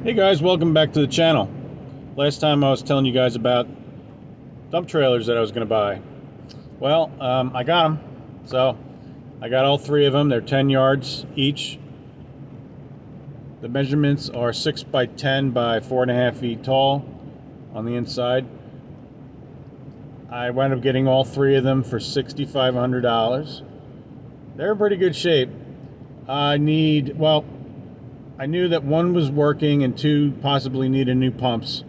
Hey guys, welcome back to the channel. Last time I was telling you guys about dump trailers that I was going to buy. Well, I got them. So I got all three of them. They're 10 yards each. The measurements are 6 by 10 by 4.5 feet tall on the inside. I wound up getting all three of them for $6,500. They're in pretty good shape. I knew that one was working and two possibly needed new pumps.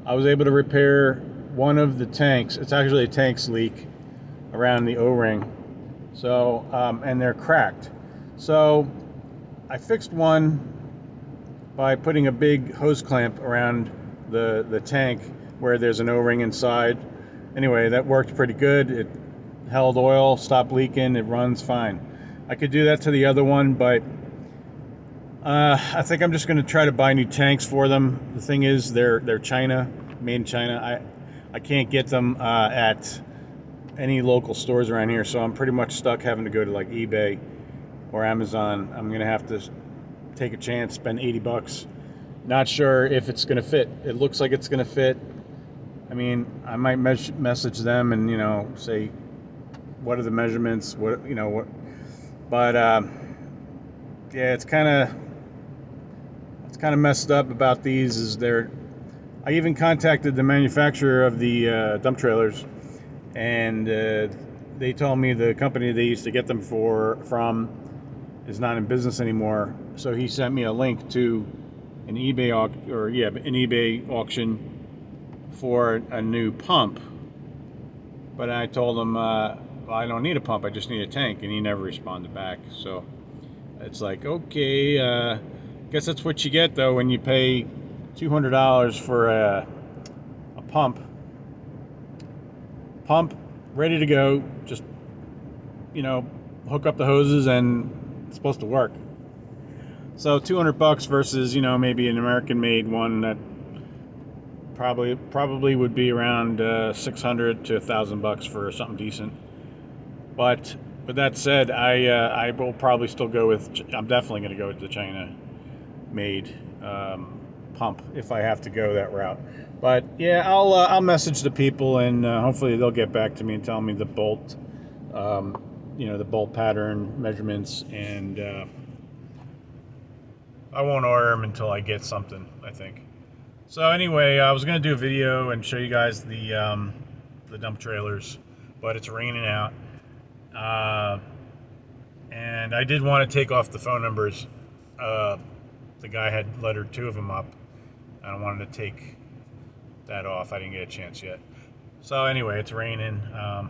I was able to repair one of the tanks. It's actually a tanks leak around the O-ring. So, and they're cracked. So I fixed one by putting a big hose clamp around the tank where there's an O-ring inside. Anyway, that worked pretty good. It held oil, stopped leaking, it runs fine. I could do that to the other one, but I think I'm just going to try to buy new tanks for them. The thing is, they're China, made in China. I can't get them at any local stores around here, so I'm pretty much stuck having to go to like eBay or Amazon. I'm going to have to take a chance, spend 80 bucks. Not sure if it's going to fit. It looks like it's going to fit. I mean, I might message them and, say, what are the measurements? But yeah, it's kind of messed up about these. I even contacted the manufacturer of the dump trailers, and they told me the company they used to get them from is not in business anymore. So he sent me a link to an eBay auction for a new pump. But I told him, well, I don't need a pump, I just need a tank, and he never responded back. So it's like, okay, guess that's what you get though when you pay $200 for a pump ready to go. Just hook up the hoses and it's supposed to work. So 200 bucks versus maybe an American made one that probably would be around 600 to 1,000 bucks for something decent. But with that said, I will probably still go with, I'm definitely going to go with the China made pump if I have to go that route. But yeah, I'll message the people, and hopefully they'll get back to me and tell me the bolt the bolt pattern measurements, and I won't order them until I get something, I think. So anyway, I was gonna do a video and show you guys the dump trailers, but it's raining out, and I did want to take off the phone numbers. The guy had lettered two of them up. I wanted to take that off. I didn't get a chance yet. So anyway, it's raining.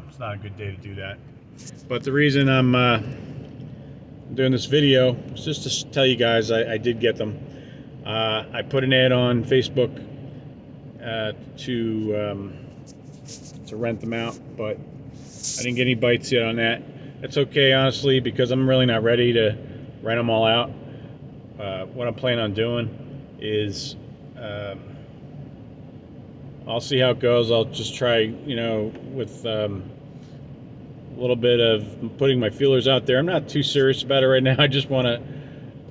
It's not a good day to do that. But the reason I'm doing this video is just to tell you guys I did get them. I put an ad on Facebook to rent them out, but I didn't get any bites yet on that. That's okay, honestly, because I'm really not ready to rent them all out. What I'm planning on doing is I'll see how it goes. I'll just try, with a little bit of putting my feelers out there. I'm not too serious about it right now. I just want to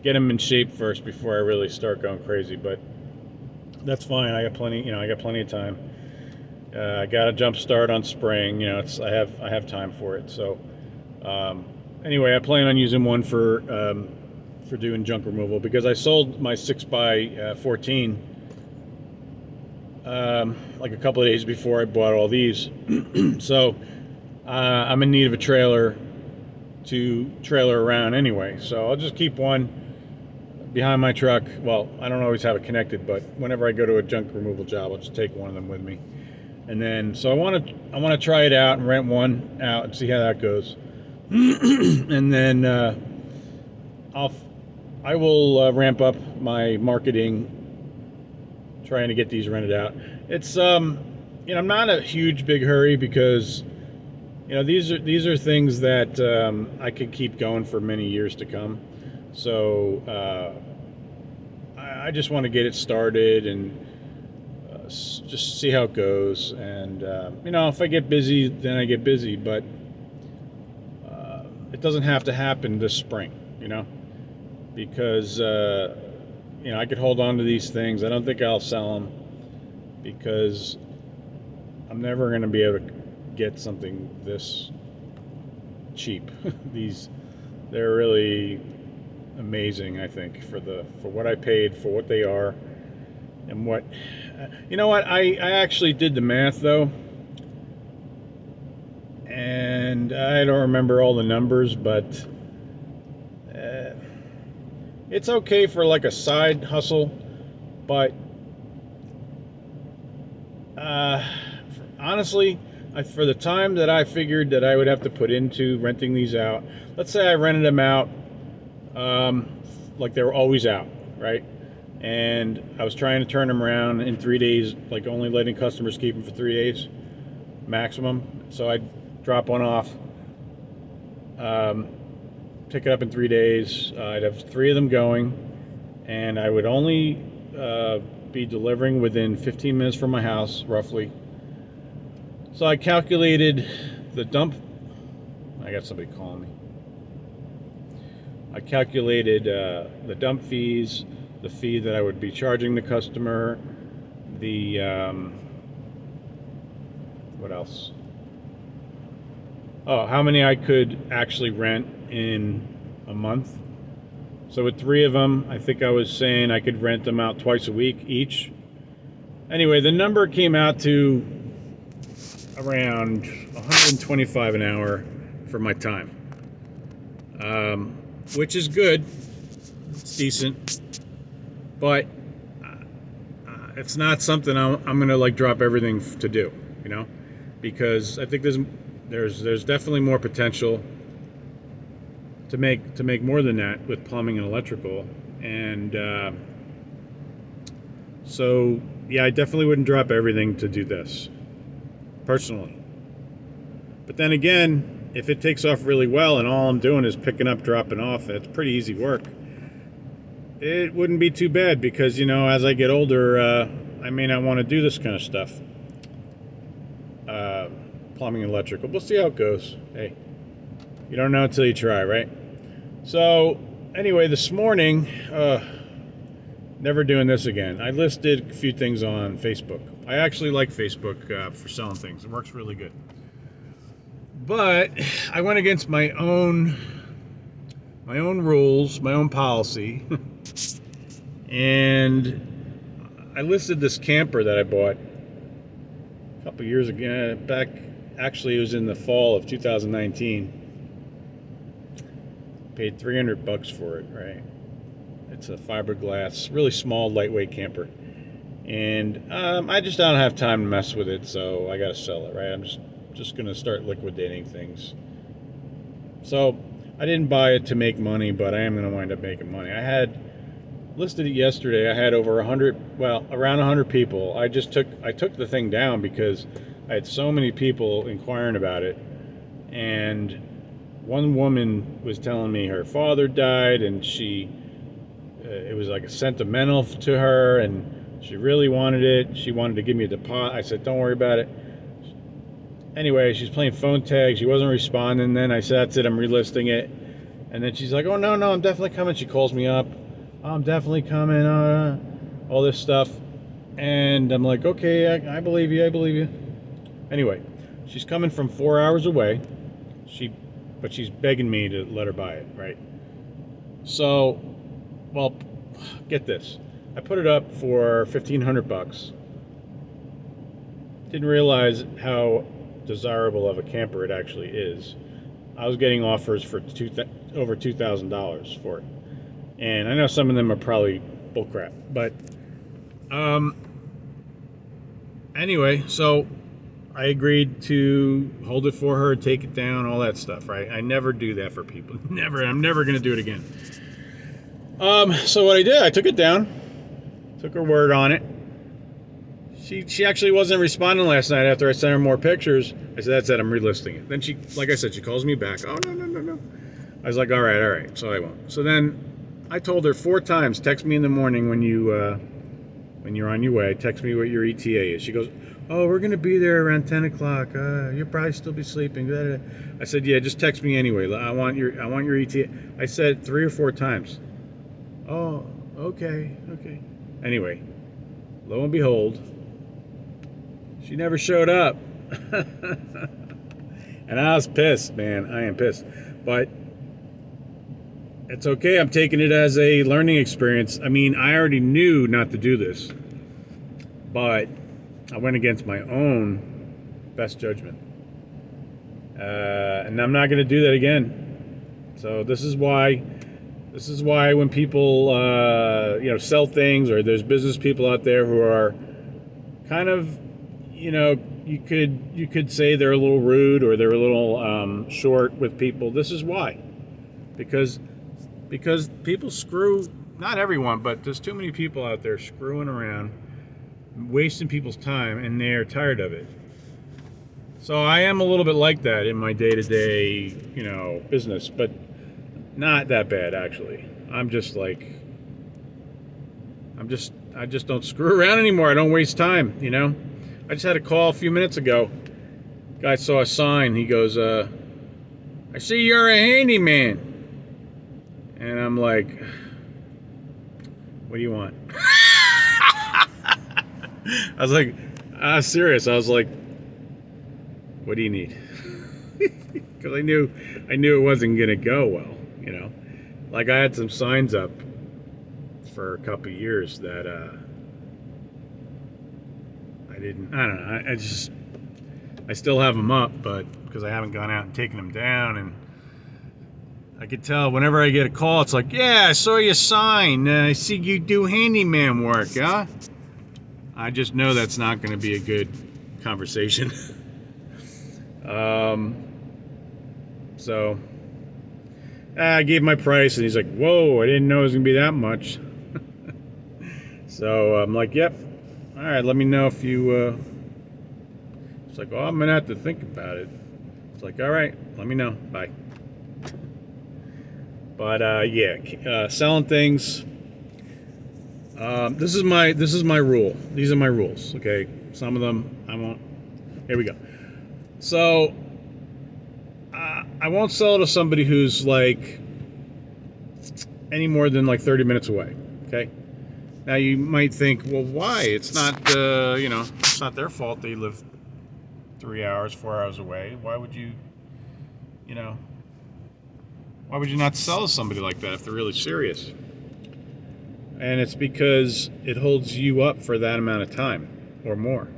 get them in shape first before I really start going crazy. But that's fine. I got plenty. I got plenty of time. I got a jump start on spraying. I have time for it. So anyway, I plan on using one for doing junk removal, because I sold my 6 by 14 like a couple of days before I bought all these. So I'm in need of a trailer to trailer around anyway, so I'll just keep one behind my truck. Well, I don't always have it connected, but whenever I go to a junk removal job, I'll just take one of them with me. And then, so I want to try it out and rent one out and see how that goes. And then I will ramp up my marketing, trying to get these rented out. It's I'm not in a huge big hurry, because these are things that I could keep going for many years to come. So I just want to get it started and just see how it goes. And if I get busy, then I get busy, but it doesn't have to happen this spring, because you know, I could hold on to these things. I don't think I'll sell them because I'm never going to be able to get something this cheap. They're really amazing, I think, for what I paid, for what they are, and what, you know what, I actually did the math though, and I don't remember all the numbers, but it's okay for like a side hustle, but honestly, for the time that I figured that I would have to put into renting these out, let's say I rented them out like they were always out, right? And I was trying to turn them around in 3 days, like only letting customers keep them for 3 days maximum. So I'd drop one off, pick it up in 3 days. I'd have 3 of them going, and I would only be delivering within 15 minutes from my house, roughly. So I calculated the dump. I got somebody calling me. I calculated the dump fees, the fee that I would be charging the customer, the what else? Oh, how many I could actually rent in a month. So with 3 of them, I think I was saying I could rent them out twice a week each. Anyway, the number came out to around $125 an hour for my time, which is good. It's decent, but it's not something I'm gonna like drop everything to do, you know, because I think there's definitely more potential to make more than that with plumbing and electrical, and so yeah, I definitely wouldn't drop everything to do this personally. But then again, if it takes off really well and all I'm doing is picking up, dropping off, it's pretty easy work. It wouldn't be too bad because, you know, as I get older, I may not want to do this kind of stuff. Plumbing and electrical. We'll see how it goes. Hey, you don't know until you try, right? So, anyway, this morning, never doing this again. I listed a few things on Facebook. I actually like Facebook for selling things. It works really good. But I went against my own rules, my own policy, and I listed this camper that I bought a couple years ago. Back, actually, it was in the fall of 2019. Paid $300 for it, right? It's a fiberglass, really small, lightweight camper, and I just don't have time to mess with it, so I got to sell it, right? I'm just gonna start liquidating things. So I didn't buy it to make money, but I am gonna wind up making money. I had listed it yesterday. I had over 100, well, around 100 people. I took the thing down because I had so many people inquiring about it, and one woman was telling me her father died, and it was like a sentimental to her, and she really wanted it. She wanted to give me a deposit. I said, don't worry about it. Anyway, she's playing phone tag. She wasn't responding. Then I said, that's it, I'm relisting it. And then she's like, oh, no, I'm definitely coming. She calls me up. I'm definitely coming, all this stuff. And I'm like, okay, I believe you. Anyway, she's coming from 4 hours away. But she's begging me to let her buy it, right? So, well, get this. I put it up for $1,500. Didn't realize how desirable of a camper it actually is. I was getting offers for over $2,000 for it, and I know some of them are probably bullcrap, but anyway, so I agreed to hold it for her, take it down, all that stuff, right? I never do that for people. Never. I'm never going to do it again. So what I did, I took it down, took her word on it. She actually wasn't responding last night after I sent her more pictures. I said, that's it, I'm relisting it. Then she, like I said, she calls me back. Oh, no. I was like, all right, so I won't. So then I told her 4 times, text me in the morning when you're on your way, text me what your ETA is. She goes, oh, we're going to be there around 10 o'clock. You'll probably still be sleeping. I said, yeah, just text me anyway. I want your ETA. I said 3 or 4 times. Oh, Okay. Anyway, lo and behold, she never showed up. And I was pissed, man. I am pissed. But it's okay. I'm taking it as a learning experience. I mean, I already knew not to do this, but I went against my own best judgment. And I'm not going to do that again. So this is why when people sell things, or there's business people out there who are kind of, you could say they're a little rude, or they're a little short with people. This is why. Because people screw, not everyone, but there's too many people out there screwing around, wasting people's time, and they're tired of it. So I am a little bit like that in my day-to-day, business, but not that bad, actually. I just don't screw around anymore. I don't waste time, I just had a call a few minutes ago. Guy saw a sign. He goes, I see you're a handyman. And I'm like, what do you want? I was like, I was serious. I was like, what do you need? Because I knew it wasn't gonna go well, Like, I had some signs up for a couple of years that I don't know. I still have them up, but because I haven't gone out and taken them down, and I could tell whenever I get a call, it's like, yeah, I saw your sign. I see you do handyman work, huh? I just know that's not going to be a good conversation. So I gave my price, and he's like, whoa, I didn't know it was going to be that much. So I'm like, yep. All right, let me know if you... It's like, oh, I'm going to have to think about it. It's like, all right, let me know. Bye. But selling things. This is my rule. These are my rules. Okay, some of them I won't. Here we go. So I won't sell to somebody who's like any more than like 30 minutes away. Okay. Now you might think, well, why? It's not it's not their fault. They live 3 hours, 4 hours away. Why would you Why would you not sell to somebody like that if they're really serious? And it's because it holds you up for that amount of time or more.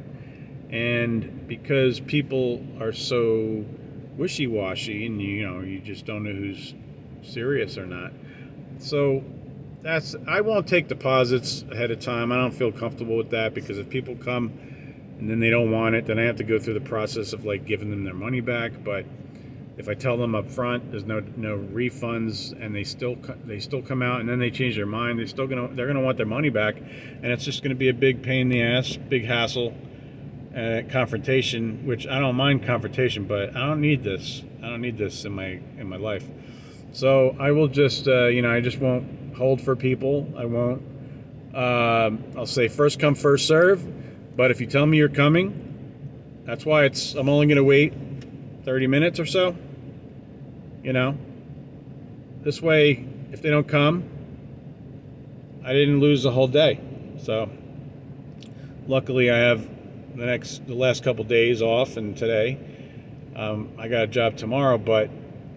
And because people are so wishy-washy, and you just don't know who's serious or not. So I won't take deposits ahead of time. I don't feel comfortable with that, because if people come and then they don't want it, then I have to go through the process of like giving them their money back. But if I tell them up front, there's no refunds, and they still come out, and then they change their mind, they're gonna want their money back, and it's just gonna be a big pain in the ass, big hassle, confrontation. Which I don't mind confrontation, but I don't need this. I don't need this in my life. So I will just I just won't hold for people. I won't. I'll say first come, first serve. But if you tell me you're coming, that's why I'm only gonna wait 30 minutes or so. This way, if they don't come, I didn't lose the whole day. So luckily I have the last couple days off, and today I got a job tomorrow, but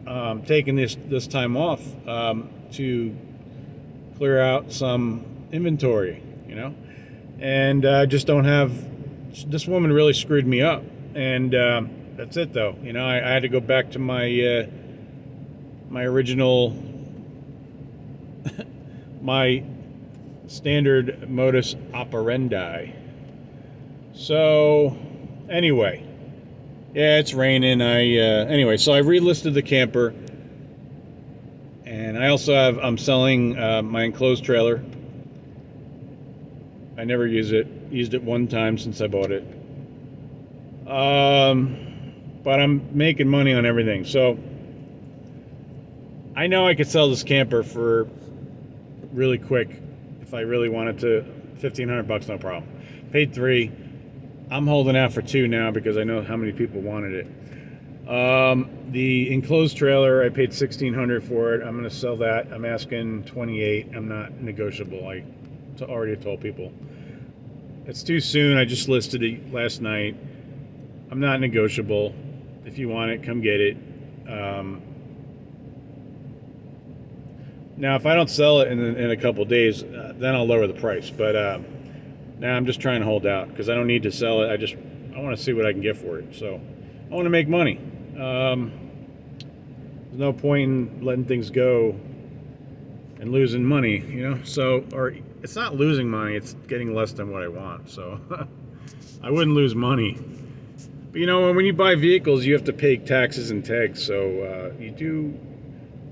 I'm taking this time off to clear out some inventory, and I just don't have. This woman really screwed me up, and that's it though. I had to go back to my my original my standard modus operandi. So anyway, yeah, it's raining. Anyway, so I relisted the camper, and I also I'm selling my enclosed trailer. I never used it one time since I bought it. But I'm making money on everything. So I know I could sell this camper for really quick if I really wanted to. $1,500, no problem. Paid $3. I'm holding out for $2 now because I know how many people wanted it. The enclosed trailer, I paid $1,600 for it. I'm going to sell that. I'm asking 28. I'm not negotiable. I already told people it's too soon. I just listed it last night. I'm not negotiable. If you want it, come get it. Now, if I don't sell it in a couple days, then I'll lower the price. But now I'm just trying to hold out because I don't need to sell it. I want to see what I can get for it. So I want to make money. There's no point in letting things go and losing money, you know. So, or it's not losing money; it's getting less than what I want. So I wouldn't lose money. But you know, when you buy vehicles, you have to pay taxes and tags. So you do.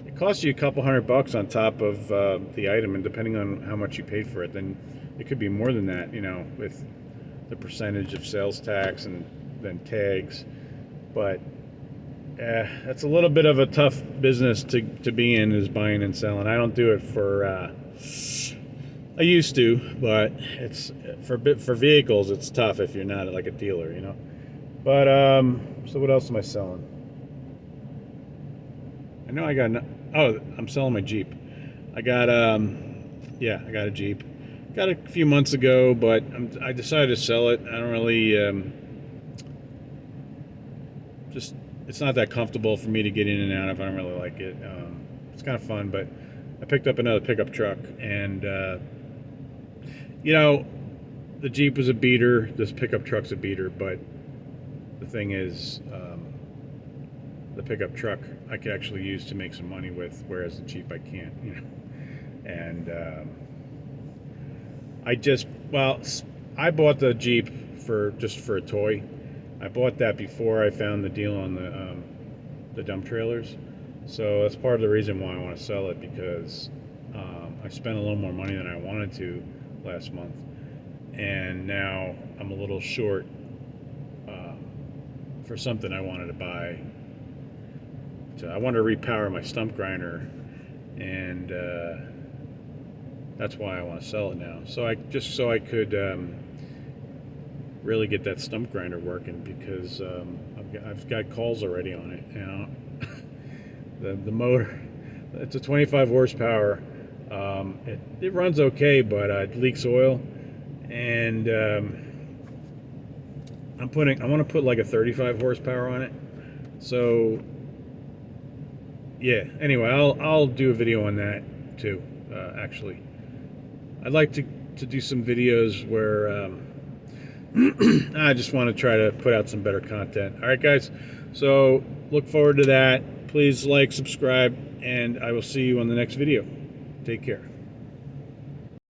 It costs you a couple $100 on top of the item, and depending on how much you paid for it, then it could be more than that. You know, with the percentage of sales tax and then tags. But that's a little bit of a tough business to be in, is buying and selling. I don't do it for. I used to, but it's for vehicles. It's tough if you're not like a dealer, you know. But so what else am I selling? I know I got. Oh, I'm selling my Jeep. I got yeah, I got a Jeep. Got it a few months ago, but I decided to sell it. I don't really just. It's not that comfortable for me to get in and out of. I don't really like it. It's kind of fun, but I picked up another pickup truck, and you know, the Jeep was a beater. This pickup truck's a beater, but the thing is, the pickup truck I could actually use to make some money with, whereas the Jeep I can't. You know, and I bought the Jeep just for a toy. I bought that before I found the deal on the dump trailers, so that's part of the reason why I want to sell it, because I spent a little more money than I wanted to last month, and now I'm a little short for something I wanted to buy. So I wanted to repower my stump grinder, and that's why I want to sell it now. So I could really get that stump grinder working, because I've got calls already on it. You know, the motor, it's a 25 horsepower. It runs okay, but it leaks oil, and I want to put like a 35 horsepower on it. So yeah. Anyway, I'll do a video on that too. Actually, I'd like to do some videos where. I just want to try to put out some better content. All right, guys. So look forward to that. Please like, subscribe, and I will see you on the next video. Take care.